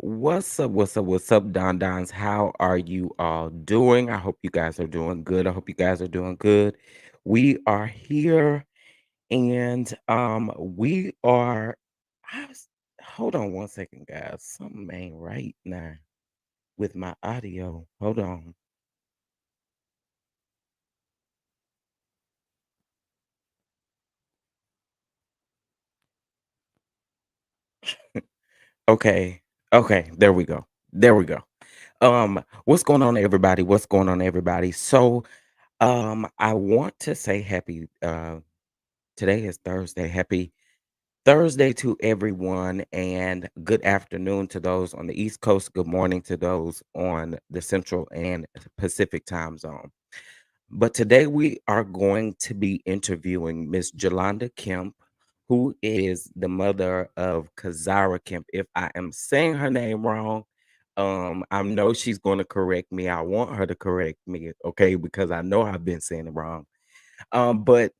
What's up? What's up? What's up, Don Dons? How are you all doing? I hope you guys are doing good. I hope you guys are doing good. We are here and we are I was, hold on one second, guys. Something ain't right now with my audio. Hold on. Okay. Okay, there we go. There we go. What's going on, everybody? What's going on, everybody? So I want to say happy today is Thursday. Happy Thursday to everyone, and good afternoon to those on the East Coast. Good morning to those on the Central and Pacific time zone. But today we are going to be interviewing Miss Jalanda Kemp, who is the mother of Zkira Kemp. If I am saying her name wrong, I know she's going to correct me. I want her to correct me, okay, because I know I've been saying it wrong. But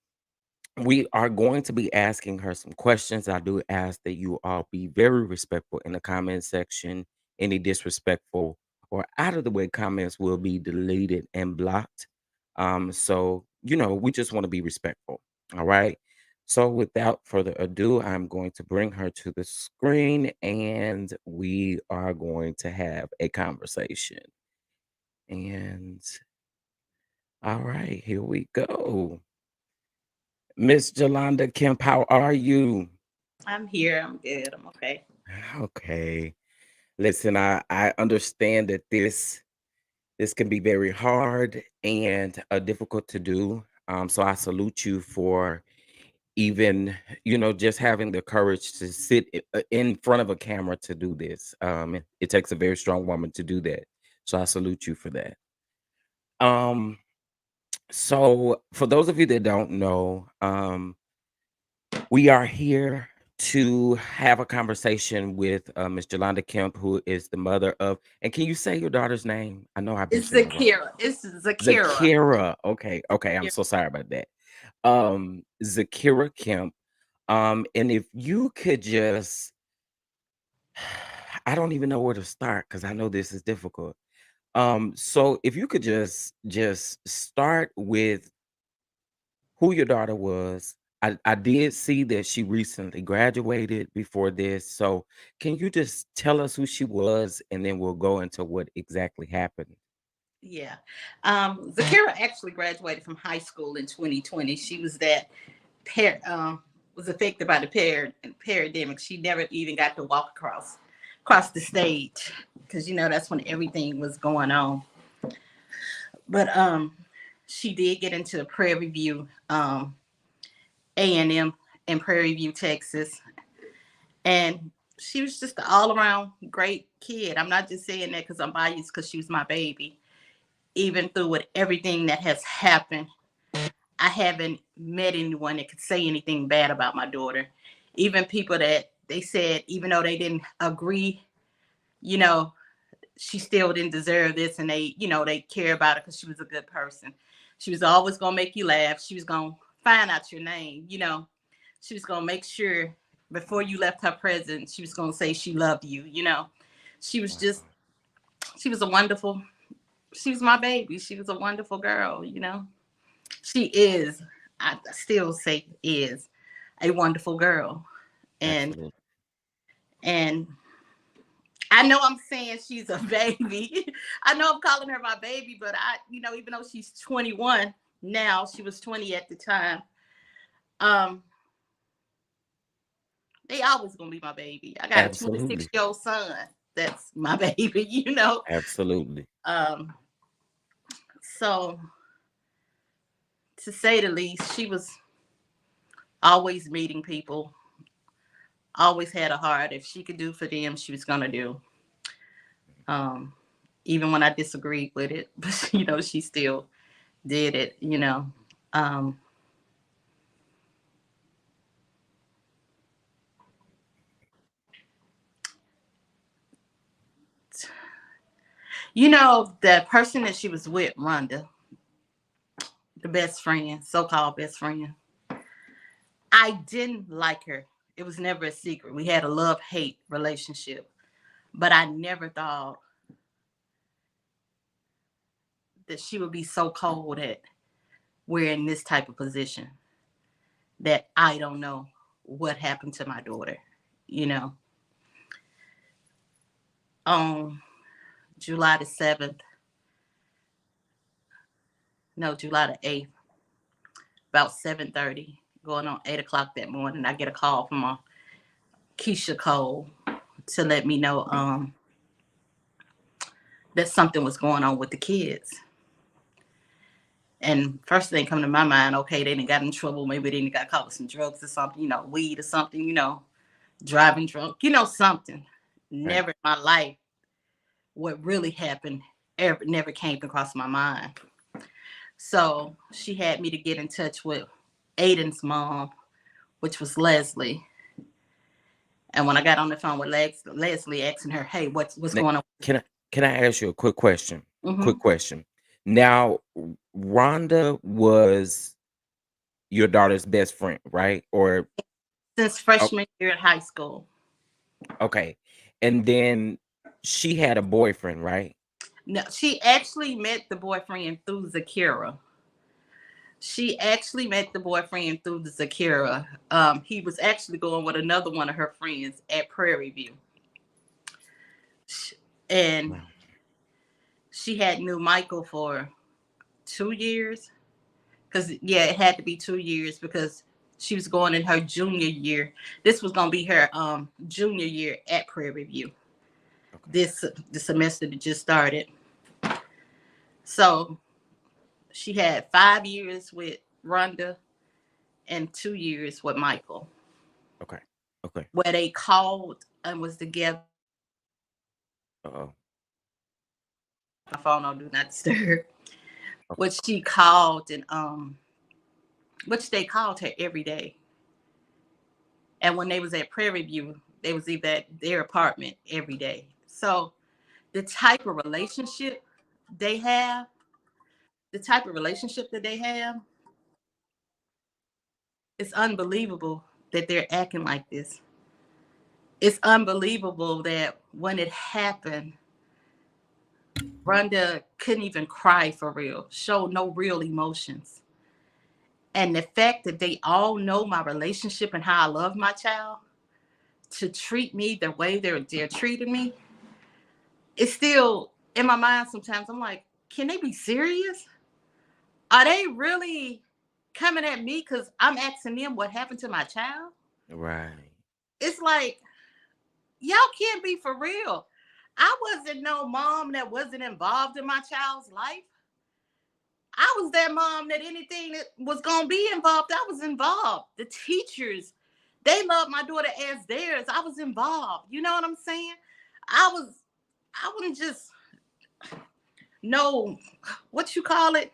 we are going to be asking her some questions. I do ask that you all be very respectful in the comment section. Any disrespectful or out of the way comments will be deleted and blocked. So we just want to be respectful. All right. So without further ado, I'm going to bring her to the screen and we are going to have a conversation. And all right, here we go. Miss Jalanda Kemp, how are you? I'm here. I'm good. I'm okay. Okay. Listen, I understand that this can be very hard and difficult to do. So I salute you for even, just having the courage to sit in front of a camera to do this. It takes a very strong woman to do that. So I salute you for that. Um, so for those of you that don't know, we are here to have a conversation with Miss Jalanda Kemp, who is the mother of. And can you say your daughter's name? I know I've been It's saying it wrong. Zakira. It's Zakira. Zakira. Okay, okay. I'm so sorry about that. Zakira Kemp. And if you could just, I don't even know where to start because I know this is difficult. So if you could just start with who your daughter was. I did see that she recently graduated before this. So can you just tell us who she was and then we'll go into what exactly happened? Yeah. Zakira actually graduated from high school in 2020. She was was affected by the pandemic. She never even got to walk across the stage because that's when everything was going on. But she did get into Prairie View, A&M in Prairie View, Texas, and she was just an all around great kid. I'm not just saying that because I'm biased because she was my baby. Even through with everything that has happened, I haven't met anyone that could say anything bad about my daughter. Even people that they said, even though they didn't agree, you know, she still didn't deserve this, and they care about her because she was a good person. She was always gonna make you laugh. She was gonna find out your name. She was gonna make sure before you left her presence, she was gonna say she loved you. She was just, Wow. she was a wonderful. She was my baby. She was a wonderful girl. She is. I still say is a wonderful girl, and Absolutely. and I know I'm saying she's a baby. I know I'm calling her my baby, but even though she's 21 now, she was 20 at the time. Um, they always gonna be my baby. I got a 26 Absolutely. year old son. That's my baby. Absolutely. Um, so to say the least, she was always meeting people. Always had a heart. If she could do for them, she was gonna do. Um, Even when I disagreed with it, but she still did it. Um, the person that she was with, Rhonda, the best friend, so-called best friend. I didn't like her. It was never a secret. We had a love-hate relationship. But I never thought that she would be so cold that we're in this type of position, that I don't know what happened to my daughter. You know, on July the 7th, no, July the 8th, about 7:30, going on 8 o'clock that morning, I get a call from Keisha Cole to let me know that something was going on with the kids. And first thing come to my mind, okay, they didn't got in trouble. Maybe they didn't got caught with some drugs or something, weed or something, driving drunk, something. Right. Never in my life what really happened ever never came across my mind. So she had me to get in touch with Aiden's mom, which was Leslie. And when I got on the phone with Leslie asking her, hey, what's Now, going on? can I ask you a quick question? Quick Mm-hmm. question. Now, Rhonda was your daughter's best friend, right? Or Since oh, freshman year in high school. okay. And then she had a boyfriend, right? No, she actually met the boyfriend through Zakira. She actually met the boyfriend through the Zakira. He was actually going with another one of her friends at Prairie View. And Wow. she had knew Michael for 2 years. Because, yeah, it had to be 2 years because she was going in her junior year. This was going to be her junior year at Prairie View. Okay. The semester that just started. So she had 5 years with Rhonda and 2 years with Michael, Okay. Okay. where they called and was together. Uh-oh. My phone on do not disturb. Okay. Which she called and which they called her every day. And when they was at Prairie View, they was either at their apartment every day. So the type of relationship they have, the type of relationship that they have, it's unbelievable that they're acting like this. It's unbelievable that when it happened, Rhonda couldn't even cry for real, show no real emotions. And the fact that they all know my relationship and how I love my child, to treat me the way they're treating me, it's still in my mind sometimes. I'm like, can they be serious? Are they really coming at me because I'm asking them what happened to my child? Right. It's like, y'all can't be for real. I wasn't no mom that wasn't involved in my child's life. I was that mom that anything that was going to be involved, I was involved. The teachers, they loved my daughter as theirs. I was involved. You know what I'm saying? I was, I wouldn't just know what you call it,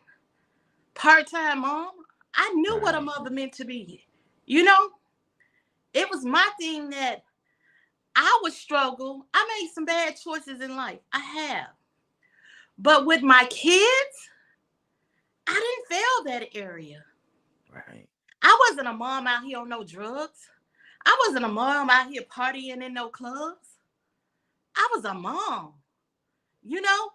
part-time mom. I knew what a Right. mother meant to be. You know, it was my thing that I would struggle. I made some bad choices in life. I have. But with my kids, I didn't fail that area. Right. I wasn't a mom out here on no drugs. I wasn't a mom out here partying in no clubs. I was a mom. You know,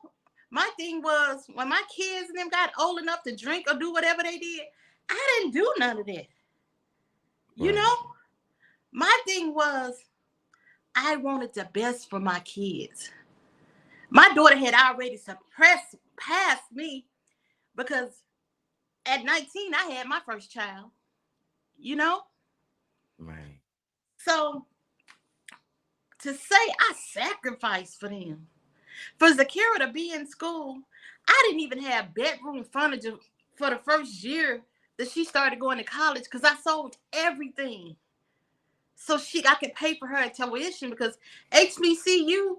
my thing was when my kids and them got old enough to drink or do whatever they did, I didn't do none of that. You know, Right. my thing was I wanted the best for my kids. My daughter had already suppressed past me because at 19 I had my first child, you know? Right. So to say I sacrificed for them. For Zakira to be in school, I didn't even have bedroom furniture for the first year that she started going to college because I sold everything. So I could pay for her tuition because HBCU,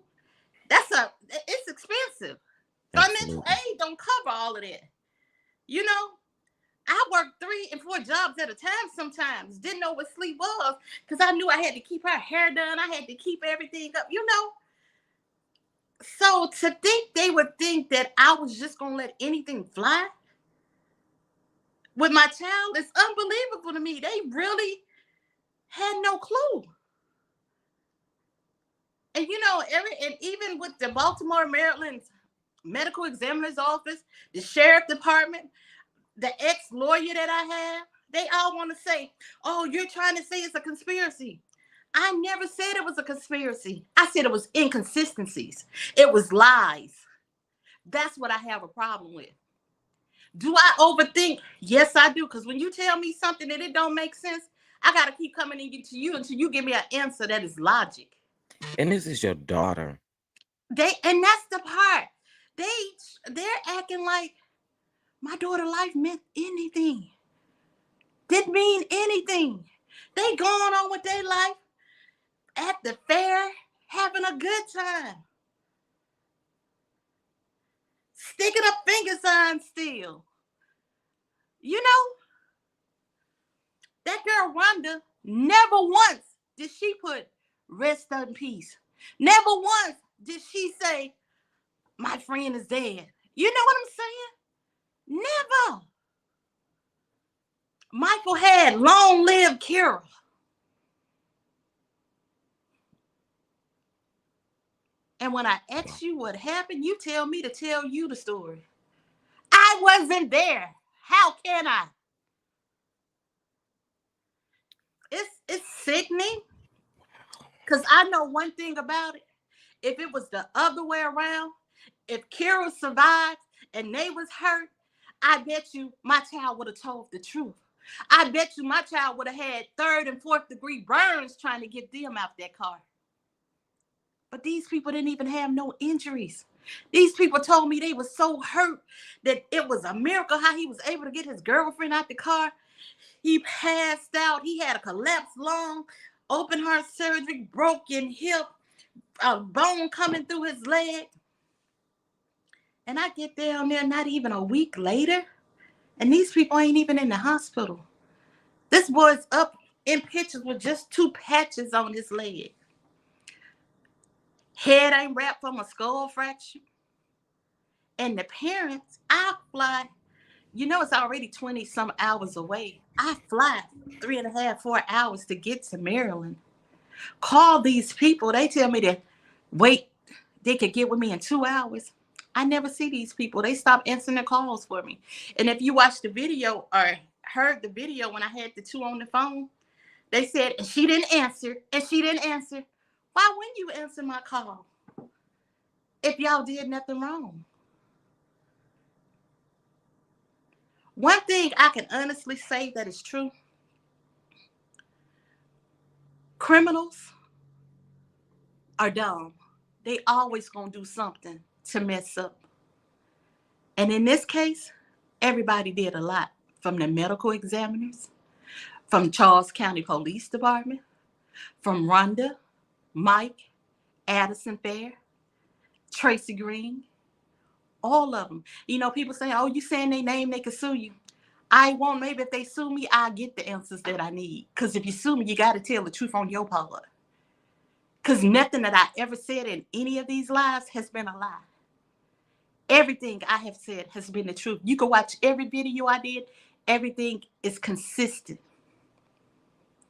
it's expensive. Financial Absolutely. aid don't cover all of that. You know, I worked 3 and 4 jobs at a time sometimes. Didn't know what sleep was because I knew I had to keep her hair done. I had to keep everything up, you know. So to think they would think that I was just gonna let anything fly with my child is unbelievable to me. They really had no clue. And and even with the Baltimore, Maryland medical examiner's office, the sheriff department, the ex-lawyer that I have, they all want to say, oh, you're trying to say it's a conspiracy. I never said it was a conspiracy. I said it was inconsistencies. It was lies. That's what I have a problem with. Do I overthink? Yes, I do. Because when you tell me something that it don't make sense, I got to keep coming to you until you give me an answer that is logic. And this is your daughter. And that's the part. They're acting like my daughter life meant anything. Didn't mean anything. They going on with their life at the fair, having a good time. Sticking up finger signs still. You know, that girl Rhonda, never once did she put rest in peace. Never once did she say, my friend is dead. You know what I'm saying? Never. Michael had long live Kira. And when I Wow. ask you what happened, you tell me to tell you the story. I wasn't there. How can I? It's sickening because I know one thing about it. If it was the other way around, if Kira survived and they was hurt, I bet you my child would have told the truth. I bet you my child would have had third and fourth degree burns trying to get them out that car. But these people didn't even have no injuries. These people told me they were so hurt that it was a miracle how he was able to get his girlfriend out the car. He passed out. He had a collapsed lung, open heart surgery, broken hip, a bone coming through his leg. And I get down there not even a week later, and these people ain't even in the hospital. This boy's up in pictures with just 2 patches on his leg. Head ain't wrapped from a skull fracture. And the parents, I fly, it's already 20 some hours away. I fly 3.5, 4 hours to get to Maryland. Call these people. They tell me to wait. They could get with me in 2 hours. I never see these people. They stop answering the calls for me. And if you watch the video or heard the video when I had the two on the phone, they said, and she didn't answer, and she didn't answer. Why wouldn't you answer my call if y'all did nothing wrong? One thing I can honestly say that is true, criminals are dumb. They always gonna do something to mess up. And in this case, everybody did a lot, from the medical examiners, from Charles County Police Department, from Rhonda, Mike, Addison Fair, Tracy Green, all of them. People say, oh, you saying they name, they could sue you. I won't. Maybe if they sue me, I'll get the answers that I need. Because if you sue me, you got to tell the truth on your part. Because nothing that I ever said in any of these lies has been a lie. Everything I have said has been the truth. You can watch every video I did. Everything is consistent.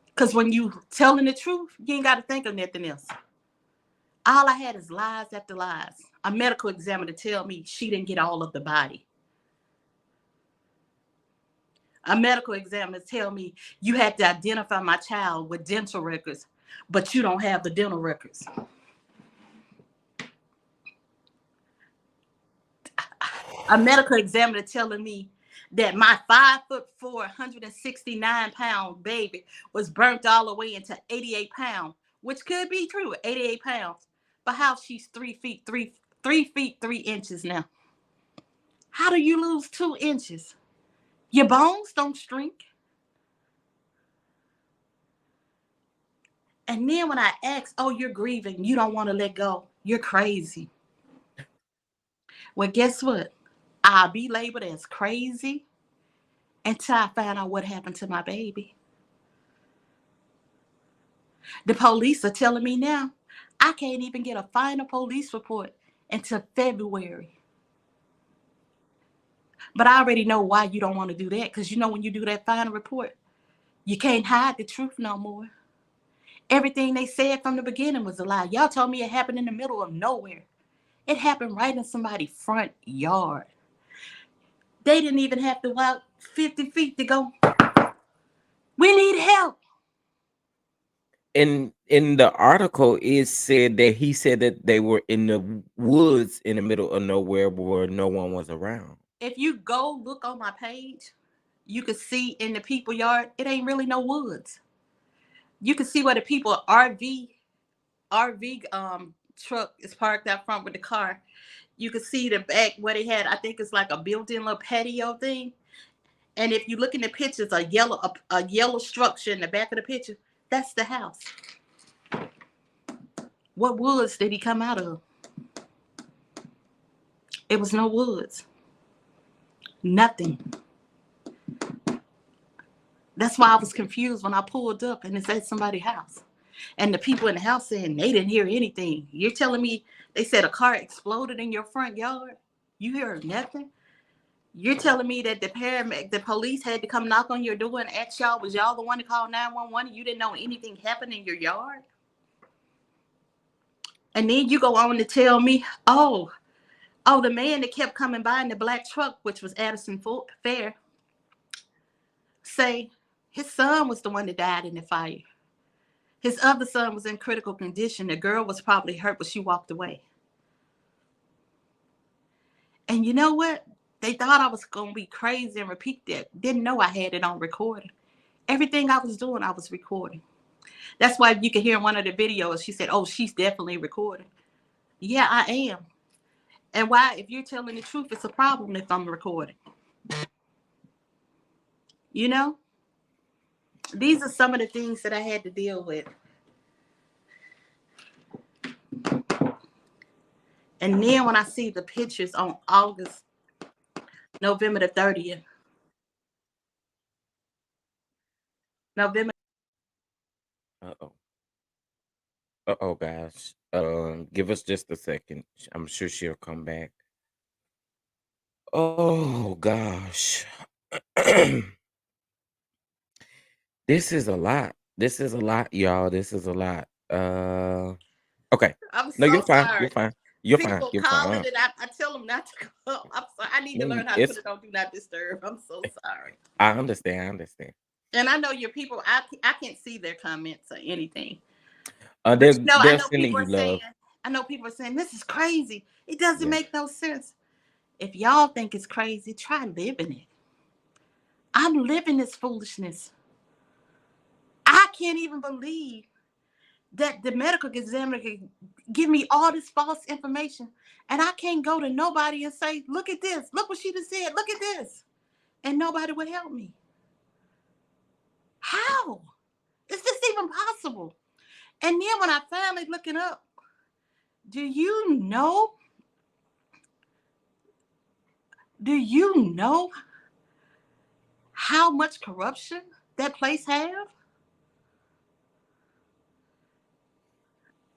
Because when you telling the truth, you ain't got to think of nothing else. All I had is lies after lies. A medical examiner tell me she didn't get all of the body. A medical examiner tell me you had to identify my child with dental records, but you don't have the dental records. A medical examiner telling me that my 5'4", 169-pound baby was burnt all the way into 88 pounds, which could be true, 88 pounds. But how she's 3 feet 3 inches now? How do you lose 2 inches? Your bones don't shrink. And then when I ask, oh, you're grieving, you don't want to let go, you're crazy. Well, guess what? I'll be labeled as crazy until I find out what happened to my baby. The police are telling me now I can't even get a final police report until February. But I already know why you don't want to do that, because when you do that final report, you can't hide the truth no more. Everything they said from the beginning was a lie. Y'all told me it happened in the middle of nowhere. It happened right in somebody's front yard. They didn't even have to walk 50 feet to go, we need help. In the article, it said that he said that they were in the woods in the middle of nowhere where no one was around. If you go look on my page, you can see in the people yard, it ain't really no woods. You can see where the people RV truck is parked out front with the car. You can see the back where they had, I think it's like a built-in little patio thing. And if you look in the pictures, a yellow structure in the back of the picture, that's the house. What woods did he come out of? It was no woods. Nothing. That's why I was confused when I pulled up and it said somebody's house. And the people in the house saying they didn't hear anything. You're telling me they said a car exploded in your front yard? You heard nothing? You're telling me that the police had to come knock on your door and ask y'all, was y'all the one to call 911 and you didn't know anything happened in your yard? And then you go on to tell me, the man that kept coming by in the black truck, which was Addison Fair, say his son was the one that died in the fire. His other son was in critical condition. The girl was probably hurt, but she walked away. And you know what? They thought I was going to be crazy and repeat that. Didn't know I had it on recording. Everything I was doing, I was recording. That's why you can hear in one of the videos, she said, oh, she's definitely recording. Yeah, I am. And why, if you're telling the truth, it's a problem if I'm recording. You know? These are some of the things that I had to deal with. And then when I see the pictures on November the 30th, November. Uh-oh. Uh-oh, guys. Give us just a second. I'm sure she'll come back. Oh gosh. This is a lot. This is a lot, y'all. This is a lot. Okay. I'm No, so you're fine. You're sorry. fine. You're fine. People You're call it fine. and I tell them not to come. I'm sorry. I need to No, learn how to put it's it on Do Not Disturb. I'm so sorry. I understand. I understand. And I know your people, I can't see their comments or anything. But They're I they're know sending people you are saying, love. this is crazy. It doesn't Yeah. make no sense. If y'all think it's crazy, try living it. I'm living this foolishness. I can't even believe that the medical examiner can give me all this false information and I can't go to nobody and say, look at this, look what she just said, look at this. And nobody would help me. How? Is this even possible? And then when I finally look it up, do you know? Do you know how much corruption that place have?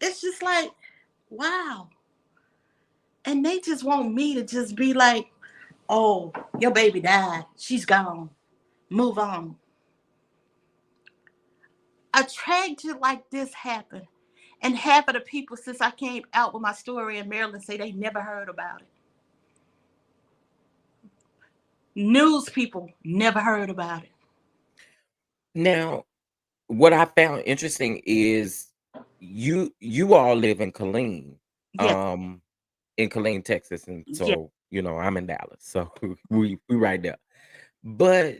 It's just like, wow. And they just want me to just be like, oh, your baby died. She's gone. Move on. A tragedy like this happened. And half of the people since I came out with my story in Maryland say they never heard about it. News people never heard about it. Now, what I found interesting is you all live Yes, in Killeen, Texas, and yes, so I'm in Dallas, so we right there. But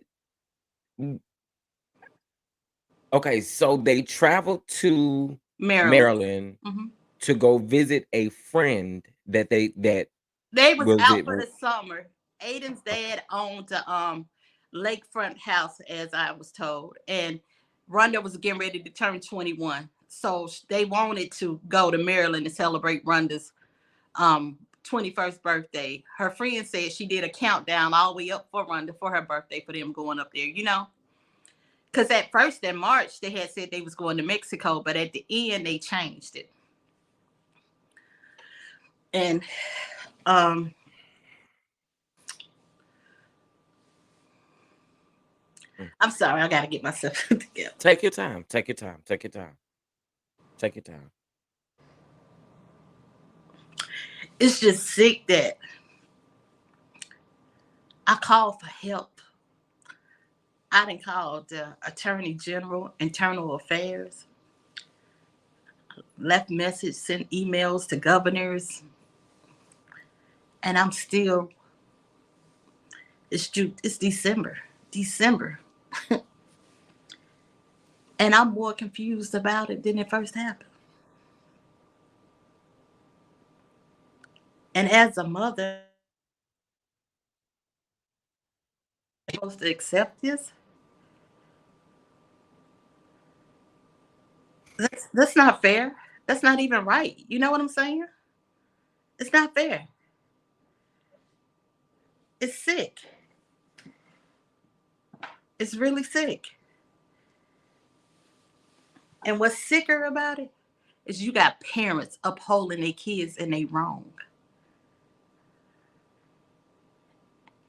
okay, so they traveled to Maryland. Maryland Hmm. to go visit a friend that They was was out it for the summer. Aiden's okay. dad owned the lakefront house, as I was told, and Rhonda was getting ready to turn 21, so they wanted to go to Maryland to celebrate Rhonda's 21st birthday. Her friend said she did a countdown all the way up for Rhonda for her birthday for them going up there. Because at first in March they had said they was going to Mexico, but at the end they changed it. And um, Mm. I'm sorry, I got to get myself together. Take your time. Take your time. Take your time. Take your time. It's just sick that I called for help. I didn't call the Attorney General, Internal Affairs, left message, sent emails to governors, and I'm still. It's December, December, and I'm more confused about it than it first happened. And as a mother, I'm supposed to accept this. That's not fair. That's not even right. You know what I'm saying? It's not fair. It's sick. It's really sick. And what's sicker about it is you got parents upholding their kids and they wrong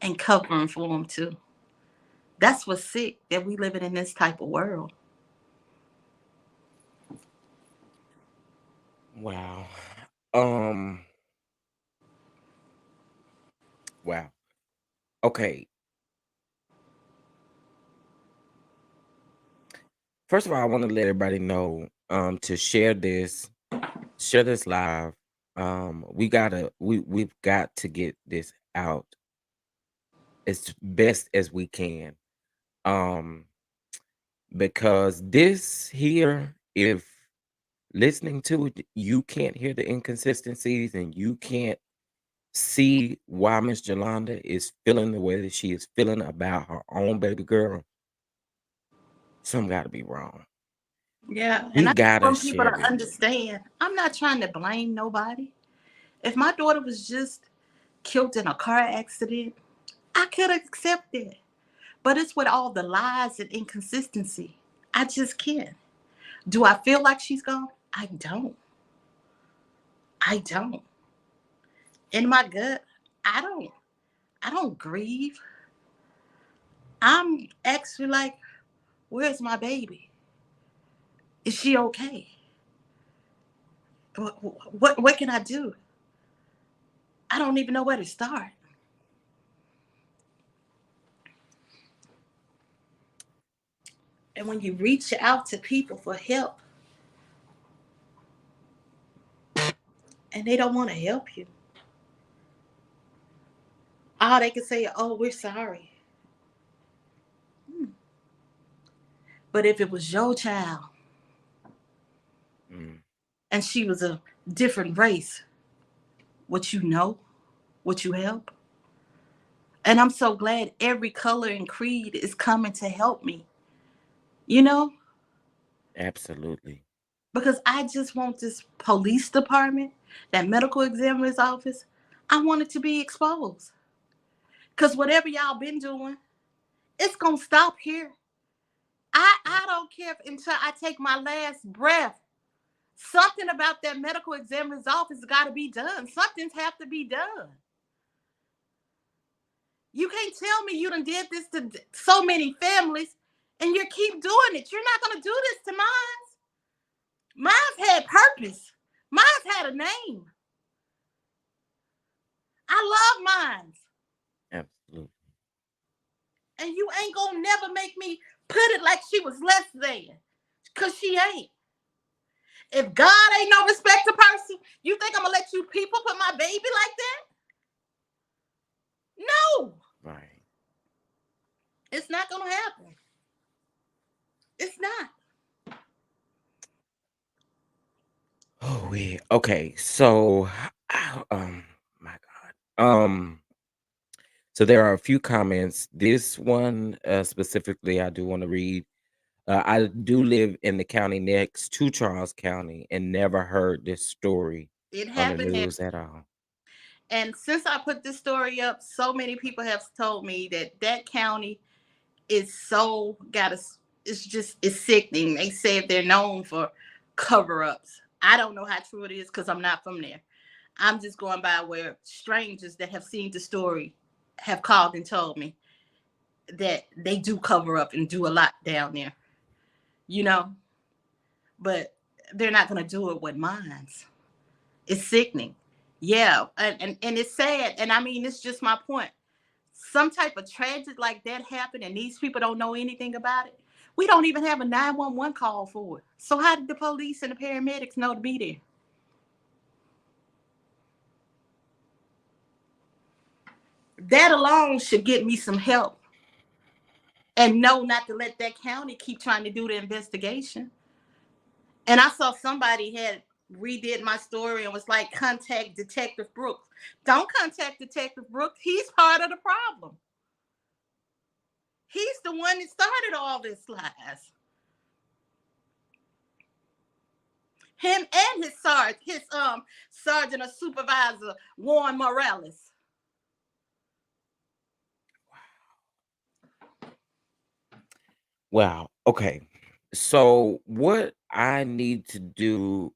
and covering for them too. That's what's sick, that we living in this type of world. Wow. Um. Wow. Okay. First of all, I want to let everybody know to share this live. We've got to get this out as best as we can. Um because this here, if listening to it, you can't hear the inconsistencies and you can't see why Miss Jalanda is feeling the way that she is feeling about her own baby girl, something got to be wrong. Yeah, and We I just gotta want people to share it. understand I'm not trying to blame nobody. If my daughter was just killed in a car accident, I could accept it. But it's with all the lies and inconsistency. I just can't. Do I feel like she's gone? I don't. I don't. In my gut, I don't. I don't grieve. I'm actually like, where's my baby? Is she okay? What can I do? I don't even know where to start. And when you reach out to people for help and they don't want to help you, all they can say, oh, we're sorry. Hmm. But if it was your child Mm, and she was a different race, would you know? Would you help? And I'm so glad every color and creed is coming to help me, you know, absolutely. because I just want this police department, that medical examiner's office, I want it to be exposed. Because whatever y'all been doing, it's going to stop here. I don't care if until I take my last breath. Something about that medical examiner's office got to be done. Something's have to be done. You can't tell me you done did this to so many families and you keep doing it. You're not going to do this to mine. Mine's had purpose. Mine's had a name. I love mines. Absolutely. And you ain't gonna never make me put it like she was less than. Cause she ain't. If God ain't no respecter person, you think I'm gonna let you people put my baby like that? No, Right. it's not gonna happen. It's not. Oh, we okay. So, my God. So there are a few comments. This one specifically, I do want to read. I do live in the county next to Charles County and never heard this story It on the happened there. news at all. And since I put this story up, so many people have told me that that county is so got a. It's just it's sickening. They say they're known for cover-ups. I don't know how true it is because I'm not from there. I'm just going by where strangers that have seen the story have called and told me that they do cover up and do a lot down there, you know. But they're not going to do it with mines. It's sickening. Yeah, and it's sad. And I mean, it's just my point. Some type of tragedy like that happened, and these people don't know anything about it. We don't even have a 911 call for it. So how did the police and the paramedics know to be there? That alone should get me some help and know not to let that county keep trying to do the investigation. And I saw somebody had redid my story and was like, contact Detective Brooks. Don't contact Detective Brooks. He's part of the problem. He's the one that started all this lies. Him and his sergeant or supervisor, Warren Morales. Wow. Okay. So what I need to do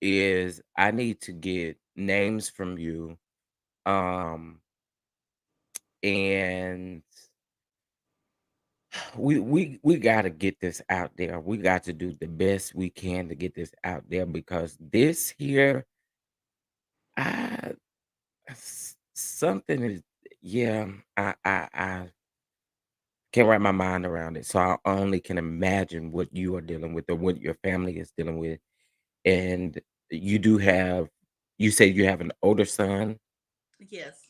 is I need to get names from you. Um and we got to get this out there. We got to do the best we can to get this out there because this here I something is yeah, I can't wrap my mind around it. So I only can imagine what you are dealing with or what your family is dealing with. And you do have you said you have an older son, Yes.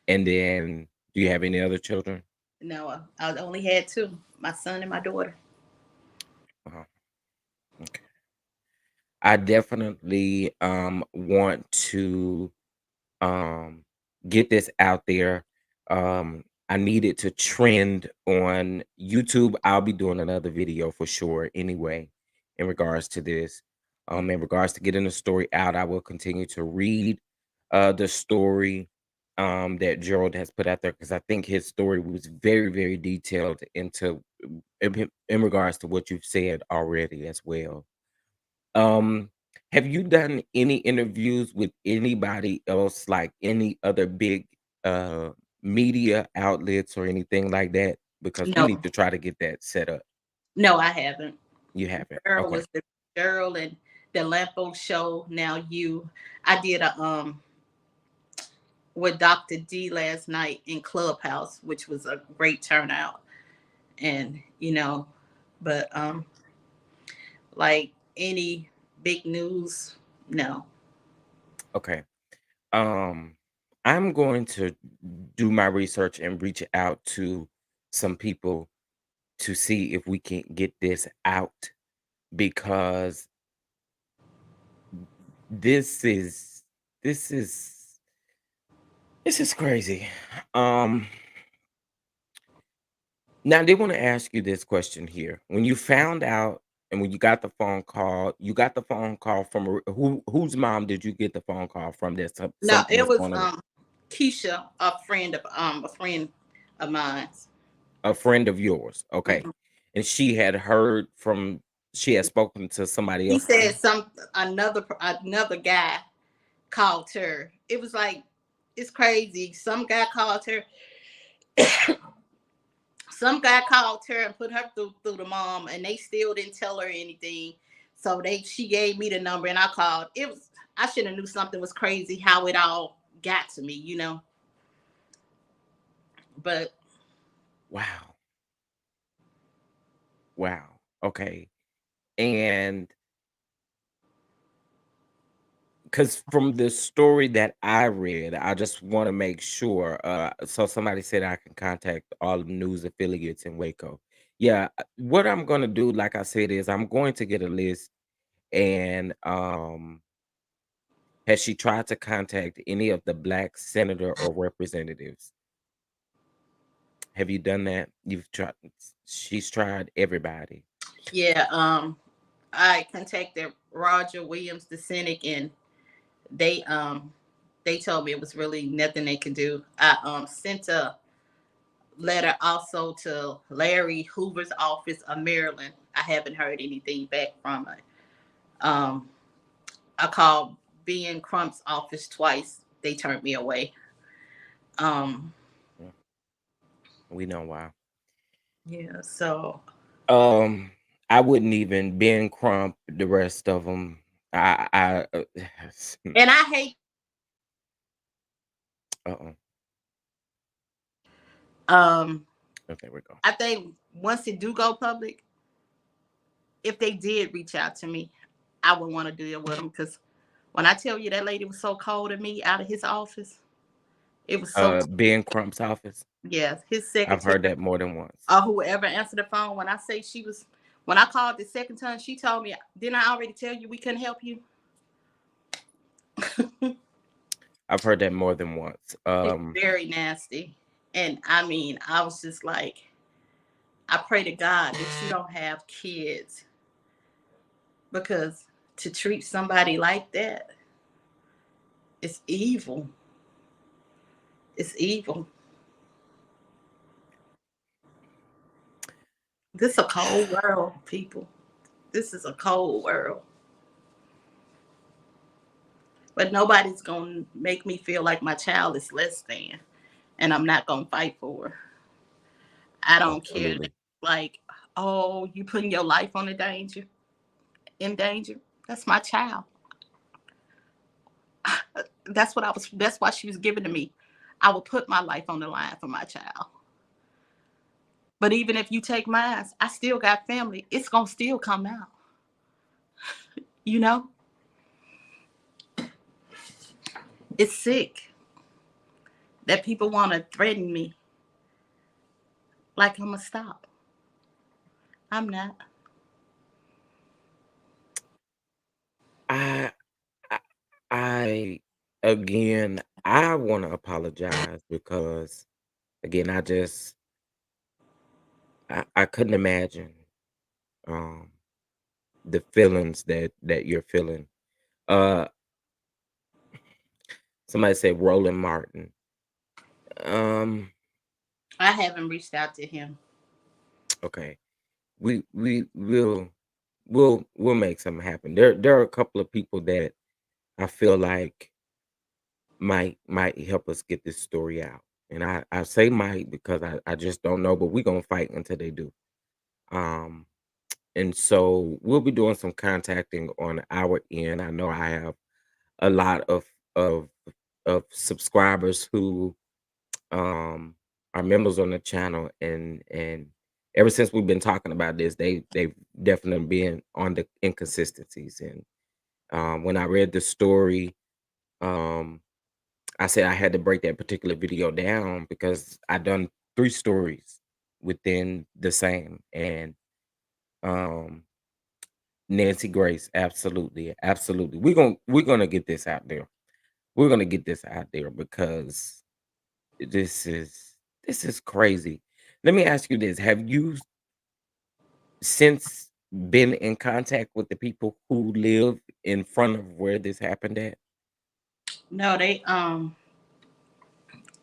and then do you have any other children? No, I only had two, my son and my daughter. Uh-huh. Okay. I definitely want to um get this out there. I need it to trend on YouTube. I'll be doing another video for sure anyway in regards to this. In regards to getting the story out, I will continue to read the story that Gerald has put out there because I think his story was very, very detailed into in regards to what you've said already as well. Um, have you done any interviews with anybody else, like any other big uh media outlets or anything like that? Because we need No, to try to get that set up. no, I haven't. You haven't. Girl Okay. was the girl and the Lampo show. Now you, I did a with Dr. D last night in Clubhouse, which was a great turnout. And but like any big news, no. Okay. Um, I'm going to do my research and reach out to some people to see if we can get this out because this is this is this is crazy. Um Now, they want to ask you this question here. When you found out and when you got the phone call from whose mom did you get the phone call from that No, something it was was going on? Keisha, a friend of mine. A friend of yours. Okay. Mhm. And she had heard from she had spoken to somebody He else. said another guy called her. It was like it's crazy. Some guy called her and put her through the mom, and they still didn't tell her anything. So she gave me the number, and I called. It was I should have knew something was crazy how it all got to me. But Wow. Wow. Okay. And because from the story that I read, I just want to make sure. So somebody said I can contact all the news affiliates in Waco. Yeah, what I'm gonna do, like I said, is I'm going to get a list. And has she tried to contact any of the black senator or representatives? Have you done that? You've tried. She's tried everybody. yeah, I contacted Roger Williams, the Cynic, and they um they told me it was really nothing they could do. I sent a letter also to Larry Hoover's office of Maryland. I haven't heard anything back from it. Um, I called Ben Crump's office twice. They turned me away. Um, Mm, we know why. yeah, so Um. I wouldn't even Ben Crump, the rest of them. I And I hate uh-uh. um Oh, there we go. I think once it do go public, if they did reach out to me, I would want to deal with them because when I tell you that lady was so cold to me out of his office, it was so Ben Crump's office. yeah, his I've secretary heard that more than once. or whoever answered the phone. When I say she was, when I called the second time, she told me, "Didn't I already tell you we couldn't help you?" I've heard that more than once. It's very nasty, and I mean, I was just like, I pray to God that you don't have kids because to treat somebody like that is evil. It's evil. This is a cold world, people. This is a cold world. But nobody's gonna make me feel like my child is less than, and I'm not gonna fight for her. I don't care. Absolutely. Like, oh, you putting your life on the danger, in danger. That's my child. That's what I was. That's why she was given to me. I will put my life on the line for my child. But even if you take mine, I still got family. It's gonna still come out. You know, it's sick that people want to threaten me like I'm gonna stop. I'm not. I I, I again, I want to apologize because again, I couldn't imagine um the feelings that you're feeling. Uh Somebody said Roland Martin. Um I haven't reached out to him. okay. We'll make something happen. There are a couple of people that I feel like might help us get this story out. And I say might because I just don't know, but we're gonna fight until they do. Um and so we'll be doing some contacting on our end. I know I have a lot of subscribers who are members on the channel, and ever since we've been talking about this, they've definitely been on the inconsistencies. And when I read the story, um I said I had to break that particular video down because I done 3 stories within the same. And um Nancy Grace, absolutely, absolutely. We're gonna get this out there. We're gonna get this out there because this is this is crazy. Let me ask you this: have you since been in contact with the people who live in front of where this happened at? No,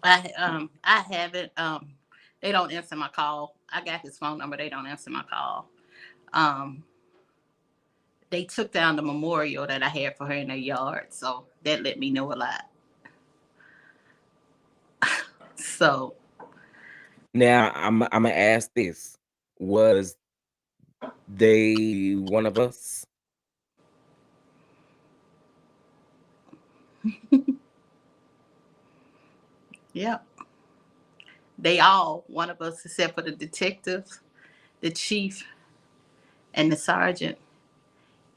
I haven't they don't answer my call. I got his phone number. They don't answer my call. Um, they took down the memorial that I had for her in their yard, so that let me know a lot. So Now I'm gonna ask this: was they one of us? yeah, they all one of us except for the detective, the chief, and the sergeant.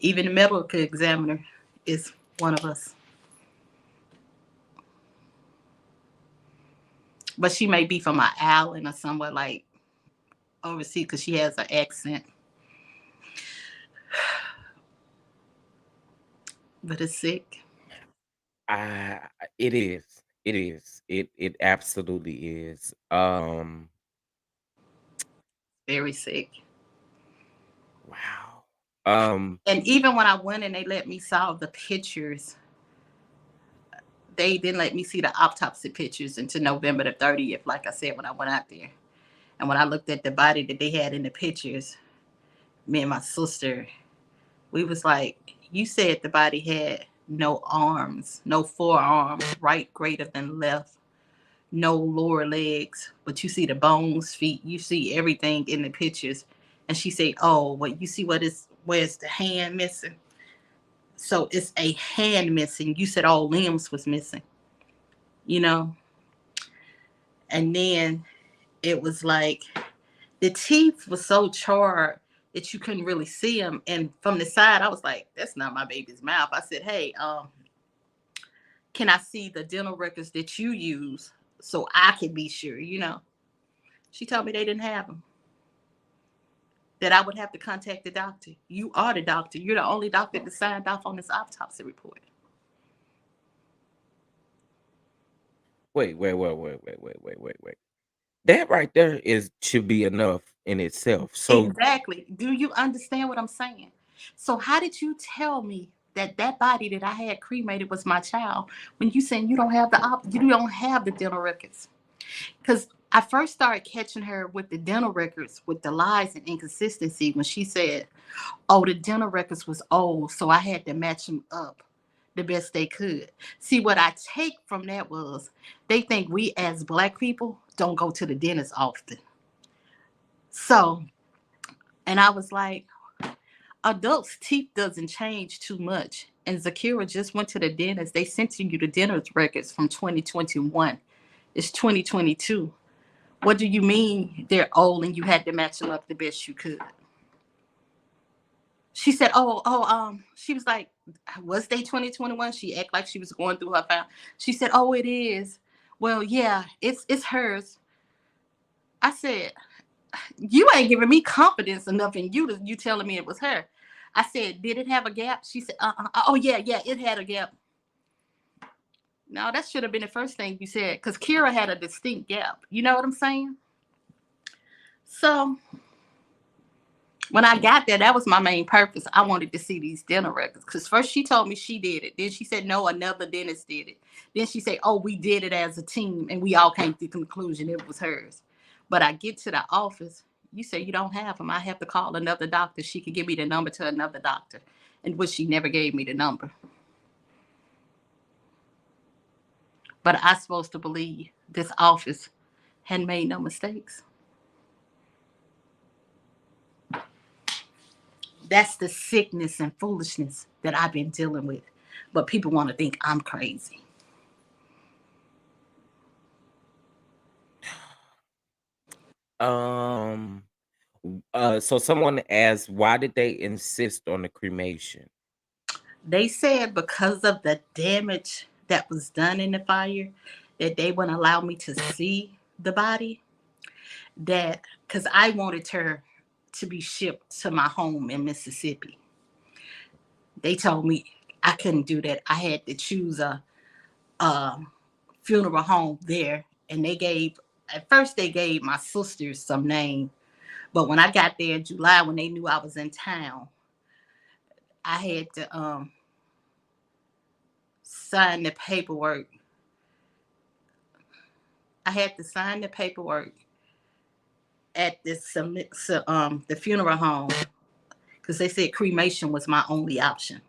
Even the medical examiner is one of us. But she may be from an island or somewhere like overseas because she has an accent. But it's sick. I it is. It is. It absolutely is. Very sick. Wow. Um And even when I went and they let me solve the pictures, they didn't let me see the autopsy pictures until November the 30th, like I said, when I went out there. And when I looked at the body that they had in the pictures, me and my sister, we was like, you said the body had no arms, no forearms, right greater than left, no lower legs, but you see the bones, feet, you see everything in the pictures. And she said, "Oh, well, you see what is where's the hand missing? So it's a hand missing. You said all limbs was missing, you know." And then it was like the teeth was so charred that you couldn't really see them. And from the side, I was like, "That's not my baby's mouth." I said, "Hey, can I see the dental records that you use so I can be sure?" She told me they didn't have them. That I would have to contact the doctor. You are the doctor. You're the only doctor that signed off on this autopsy report. Wait. That right there is should be enough in itself. So Exactly. Do you understand what I'm saying? So how did you tell me that that body that I had cremated was my child when you saying you don't have you don't have the dental records? Because I first started catching her with the dental records with the lies and inconsistency when she said, "Oh, the dental records was old, so I had to match them up the best they could." See, what I take from that was they think we as black people don't go to the dentist often. So, and I was like, adults' teeth doesn't change too much. And Zakira just went to the dentist. They sent you the dentist records from 2021. It's 2022. What do you mean they're old and you had to match them up the best you could? She said, she was like, "Was they 2021?" She acted like she was going through her file. She said, "Oh, it is." Well, yeah, it's hers. I said, "You ain't giving me confidence enough in you telling me it was her." I said, "Did it have a gap?" She said, "Oh yeah, it had a gap." No, that should have been the first thing you said, because Kira had a distinct gap. You know what I'm saying? So when I got there, that was my main purpose. I wanted to see these dental records because first she told me she did it. Then she said, "No, another dentist did it." Then she said, "Oh, we did it as a team and we all came to the conclusion it was hers." But I get to the office. You say you don't have them. I have to call another doctor. She could give me the number to another doctor, and which she never gave me the number. But I supposed to believe this office had made no mistakes. That's the sickness and foolishness that I've been dealing with. But people want to think I'm crazy. um so someone asked, why did they insist on the cremation? They said because of the damage that was done in the fire, that they wouldn't allow me to see the body. That because I wanted her to be shipped to my home in Mississippi. They told me I couldn't do that. I had to choose a funeral home there, and they gave at first they gave my sisters some name, but when I got there in July, when they knew I was in town, I had to sign the paperwork. I had to sign the paperwork at the funeral home because they said cremation was my only option.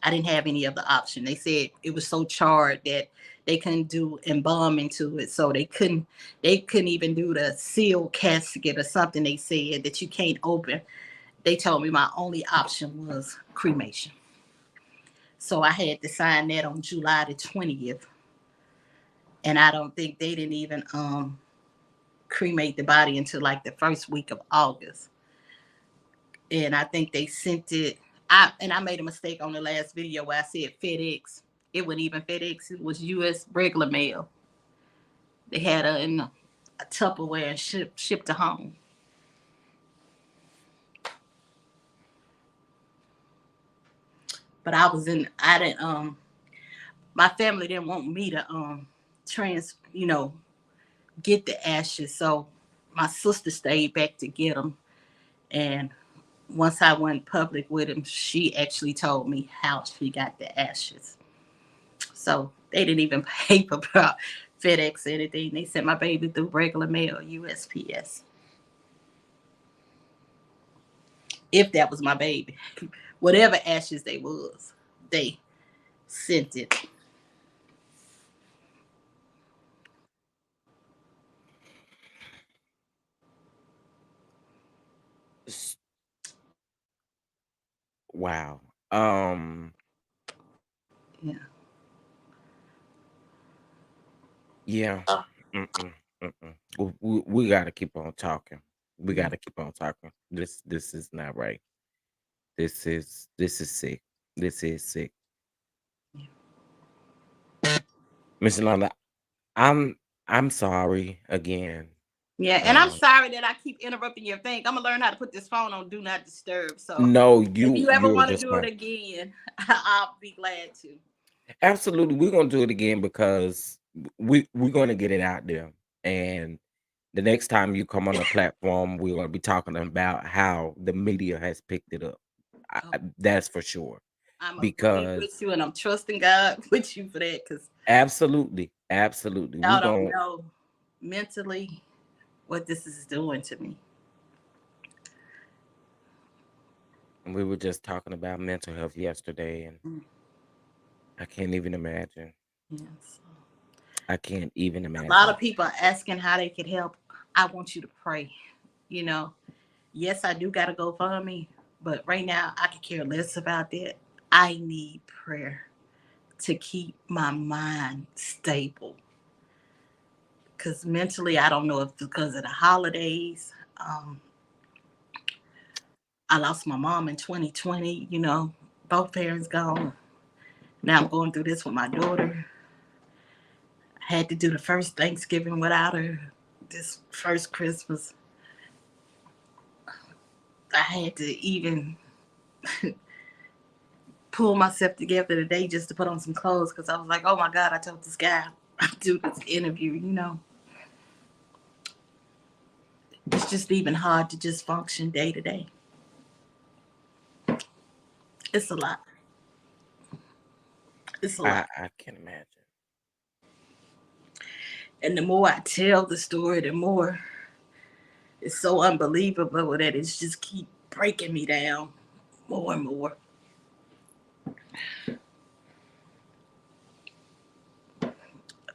I didn't have any other option. They said it was so charred that they couldn't do embalming to it, so they couldn't even do the seal casket or something. They said that you can't open. They told me my only option was cremation. So I had to sign that on July the 20th. And I don't think they didn't even cremate the body until like the first week of August. And I think they sent it. I made a mistake on the last video where I said FedEx. It wasn't even FedEx. It was U.S. regular mail. They had her in a Tupperware and shipped to home. But I was in. I didn't. My family didn't want me to get the ashes. So my sister stayed back to get them. And once I went public with him, she actually told me how she got the ashes. So they didn't even pay for FedEx or anything. They sent my baby through regular mail, USPS. If that was my baby, whatever ashes they was, they sent it. Wow. Um, Yeah. yeah. Mm-mm, mm-mm. We gotta keep on talking. We Yeah. gotta keep on talking. This is not right. This is sick. This is sick. Miss Yolanda, I'm I'm sorry again. Yeah, and I'm Um, sorry that I keep interrupting your thing. I'm gonna learn how to put this phone on do not disturb. So no, if you ever you're want to just do it fine. again, I'll be glad to. Absolutely, we're gonna do it again because we're gonna get it out there. And the next time you come on the platform, we're gonna be talking about how the media has picked it up. Oh, That's for sure. I'm agreeing with Because you, and I'm trusting God with you for that, because absolutely, absolutely, we're y'all don't gonna. know mentally what this is doing to me. And we were just talking about mental health yesterday, and Mm, I can't even imagine. yes. I can't even A lot imagine. of people are asking how they could help. I want you to pray. You know, yes, I do got to go fund me, but right now I could care less about that. I need prayer to keep my mind stable. Because mentally, I don't know if because of the holidays. I lost my mom in 2020, both parents gone. Now I'm going through this with my daughter. I had to do the first Thanksgiving without her. This first Christmas, I had to even pull myself together today just to put on some clothes because I was like, oh my God, I told this guy I'd do this interview. It's just even hard to just function day to day. It's a lot. It's a lot. I can't imagine. And the more I tell the story, the more it's so unbelievable that it's just keep breaking me down more and more. I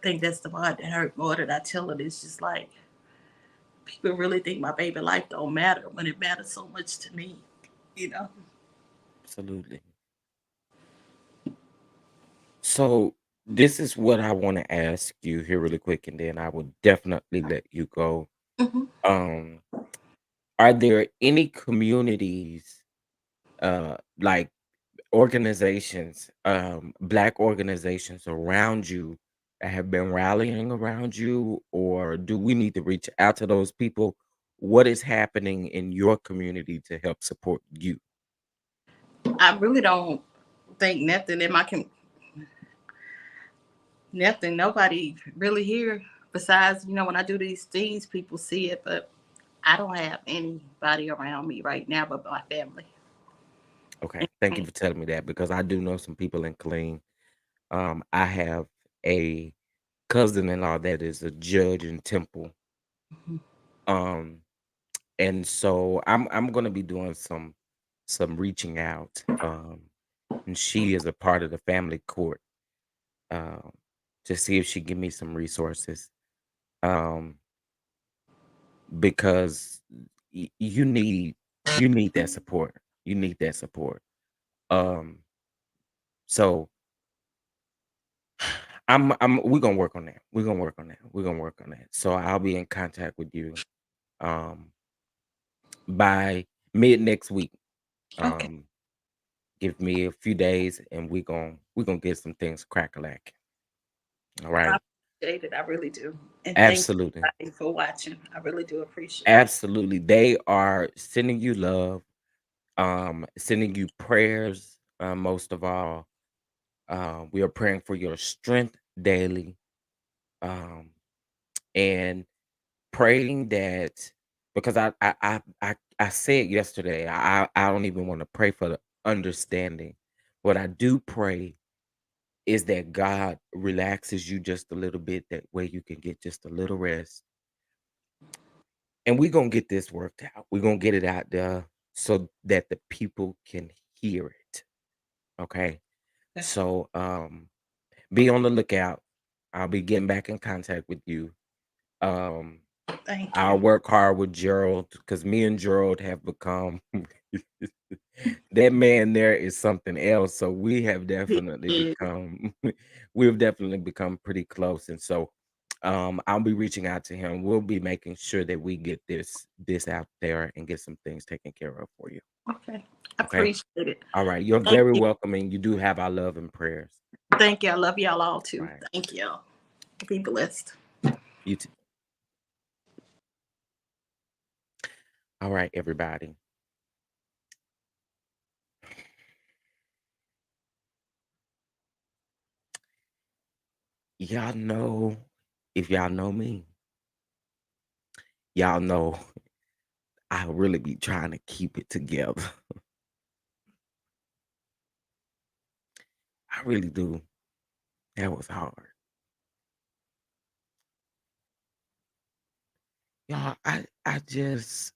think that's the part that hurt more that I tell it. It's just like people really think my baby life don't matter when it matters so much to me, you know. Absolutely. So this is what I want to ask you here really quick, and then I will definitely let you go. Hmm. Um, are there any communities, like organizations, black organizations around you that have been rallying around you, or do we need to reach out to those people? What is happening in your community to help support you? I really don't think nothing in my nothing. Nobody really here besides when I do these things, people see it, but I don't have anybody around me right now but my family. Okay, thank you for telling me that because I do know some people in Clean. I have a cousin-in-law that is a judge in Temple. Mhm. Um, and so I'm gonna be doing some reaching out. And she is a part of the family court. Um, to see if she give me some resources. Um, because you need that support. You need that support. Um, so I'm we're gonna work on that. We're gonna work on that. We're gonna work on that. So I'll be in contact with you um by mid next week. Okay. Um, give me a few days and we're gonna get some things crack-a-lack. All I right. appreciate it. I really do. And thank Absolutely. you for watching. I really do appreciate it. Absolutely. They are sending you love, sending you prayers, most of all. We are praying for your strength daily. Um, and praying that because I said yesterday, I don't even want to pray for the understanding. What I do pray is that God relaxes you just a little bit, that way you can get just a little rest. And we're gonna get this worked out. We're gonna get it out there so that the people can hear it. Okay. Okay. So be on the lookout. I'll be getting back in contact with you. Um Thank you. I'll work hard with Gerald because me and Gerald have become That man there is something else. So we have He definitely is. become we've definitely become pretty close. And so I'll be reaching out to him. We'll be making sure that we get this out there and get some things taken care of for you. Okay. I Okay. appreciate it. All right. You're Thank very you. welcome, and you do have our love and prayers. Thank you. I love y'all all too. Right. Thank you. Be blessed. You too. All right, everybody. Y'all know, if y'all know me, y'all know I really be trying to keep it together. I really do. That was hard. Y'all, I just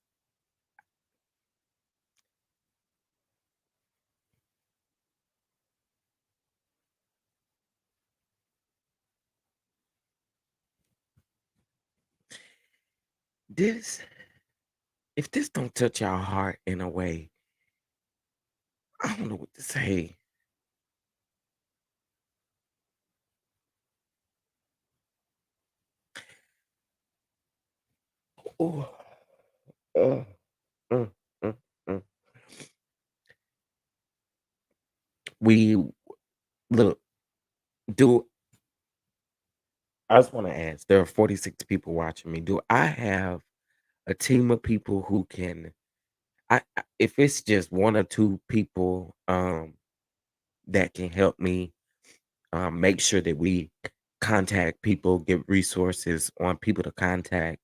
this if this don't touch y'all heart in a way, I don't know what to say. Ooh, uh, mm, mm, mm. We look, do I just want to ask, there are 46 people watching me. Do I have a team of people who can if it's just one or two people that can help me make sure that we contact people, get resources on people to contact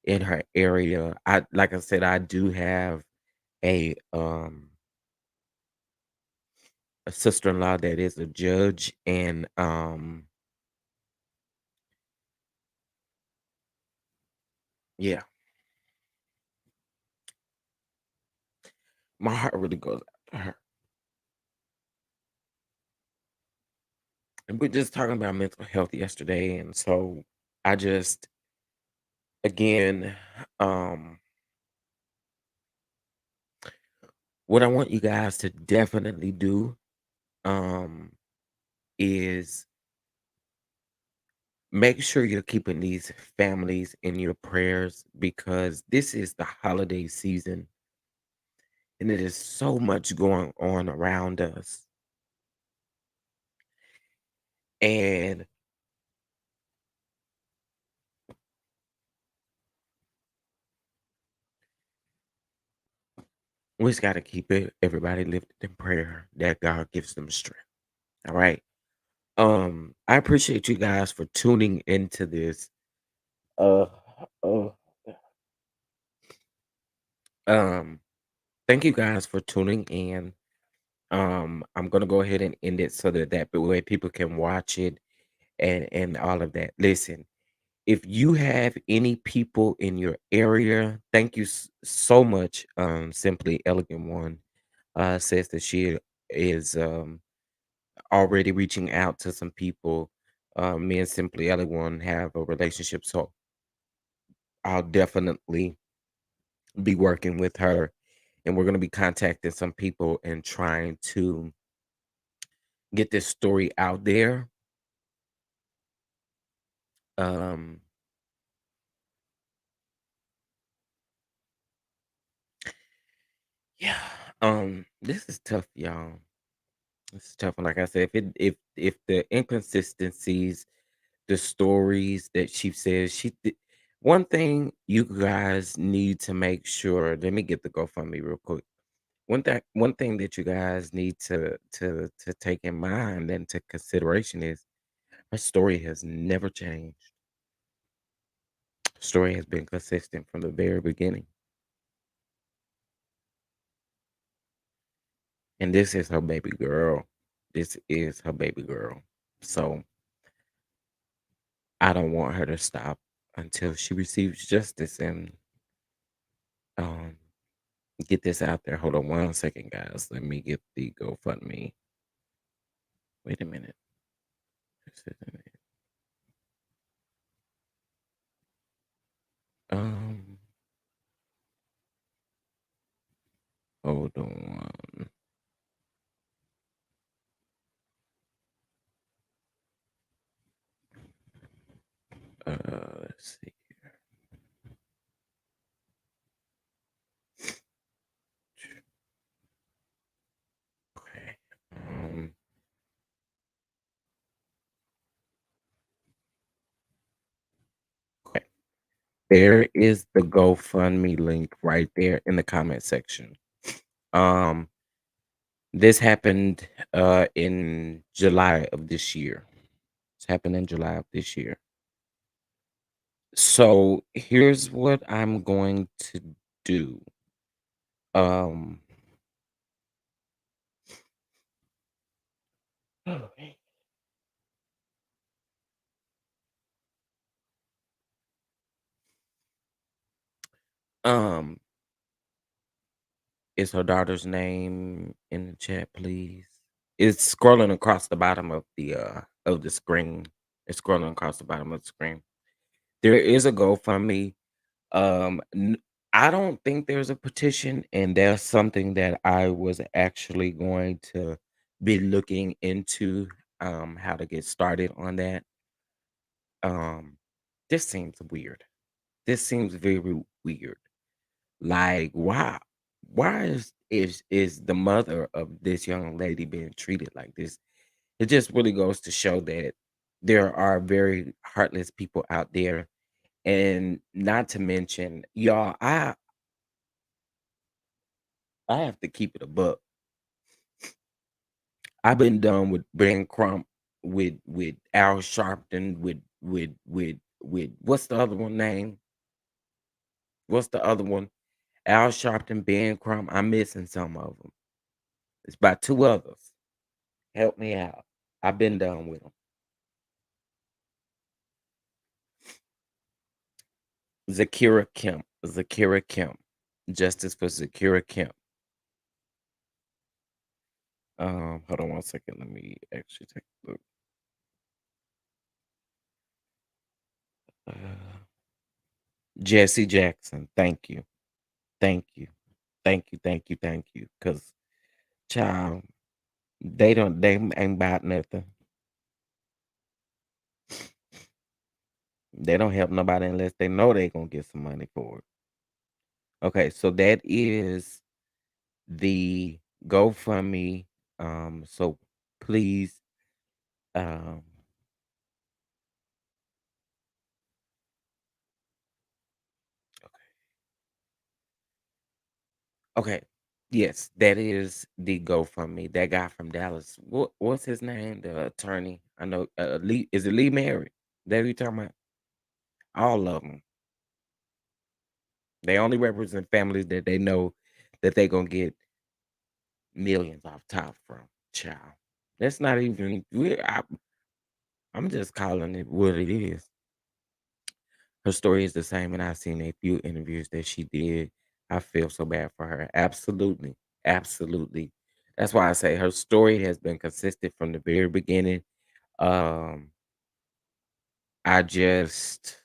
in her area. I like I said, I do have a a sister-in-law that is a judge, and yeah, my heart really goes out to her. And we're just talking about mental health yesterday, and so I just again, um, what I want you guys to definitely do um is make sure you're keeping these families in your prayers because this is the holiday season and it is so much going on around us. And we just got to keep everybody lifted in prayer that God gives them strength. All right. I appreciate you guys for tuning into this. Uh, uh um, thank you guys for tuning in. I'm gonna go ahead and end it so that way people can watch it and all of that. Listen, if you have any people in your area, thank you so much. Simply Elegant One says that she is already reaching out to some people. Me and Simply Elegant One have a relationship, so I'll definitely be working with her, and we're gonna be contacting some people and trying to get this story out there. Um, yeah, this is tough, y'all. It's tough. And like I said, if the inconsistencies, the stories that she says, one thing you guys need to make sure. Let me get the GoFundMe real quick. One thing that you guys need to take in mind and to consideration is her story has never changed. Story has been consistent from the very beginning, and this is her baby girl. This is her baby girl. So I don't want her to stop until she receives justice and um get this out there. Hold on 1 second, guys. Let me get the GoFundMe. Wait a minute. Um, hold on Let's see. Okay. Um, okay. There is the GoFundMe link right there in the comment section. Um, this happened in July of this year. It's happened in July of this year. So here's what I'm going to do. Um, okay. um, is her daughter's name in the chat, please? It's scrolling across the bottom of the screen. It's scrolling across the bottom of the screen. There is a GoFundMe. N I don't think there's a petition, and that's something that I was actually going to be looking into, how to get started on that. Um, this seems weird. This seems very weird. Like, why is the mother of this young lady being treated like this? It just really goes to show that there are very heartless people out there, and not to mention, y'all, I have to keep it a buck. I've been done with Ben Crump, with Al Sharpton, with what's the other one name? What's the other one? Al Sharpton, Ben Crump. I'm missing some of them. It's about two others. Help me out. I've been done with them. Zakira Kemp. Zakira Kemp. Justice for Zakira Kemp. Hold on one second. Let me actually take a look. Uh, Jesse Jackson. Thank you. Thank you. Thank you. Thank you. Thank you. Cause child, they ain't about nothing. They don't help nobody unless they know they gonna get some money for it. Okay, so that is the GoFundMe. So please, um, okay, yes, that is the GoFundMe. That guy from Dallas. What's his name? The attorney. I know. Lee. Is it Lee Merritt? That you talking about? All of them. They only represent families that they know that they gonna get millions off top from. Child. That's not even. I'm just calling it what it is. Her story is the same, and I've seen a few interviews that she did. I feel so bad for her. Absolutely. Absolutely. That's why I say her story has been consistent from the very beginning. Um, I just,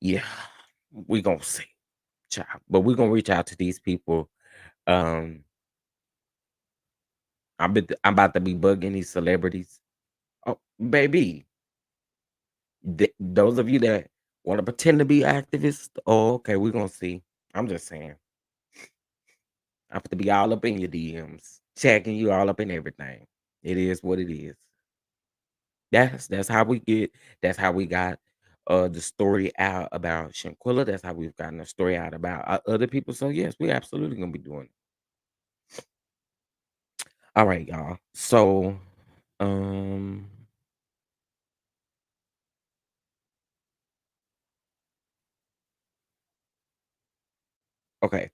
yeah, we gonna see, child. But we're gonna reach out to these people. Um, I'm about to be bugging these celebrities. Oh, baby, those of you that want to pretend to be activists, oh, okay, we're gonna see. I'm just saying. I have to be all up in your DMs, checking you all up in everything. It is what it is. That's how we get. That's how we got the story out about Shanquilla. That's how we've gotten the story out about other people. So yes, we absolutely gonna be doing it. All right, y'all. So um, okay,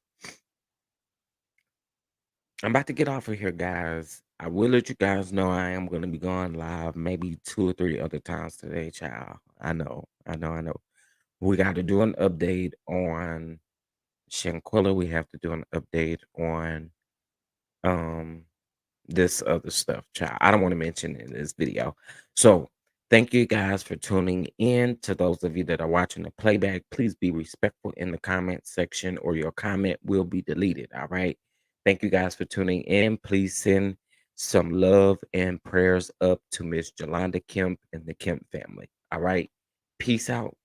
I'm about to get off of here, guys. I will let you guys know I am gonna be going live maybe 2 or 3 other times today, child. I know. We got to do an update on Shanquilla. We have to do an update on um this other stuff, child. I don't want to mention it in this video. So thank you guys for tuning in. To those of you that are watching the playback, please be respectful in the comment section or your comment will be deleted. All right. Thank you guys for tuning in. Please send some love and prayers up to Miss Jalanda Kemp and the Kemp family. All right. Peace out.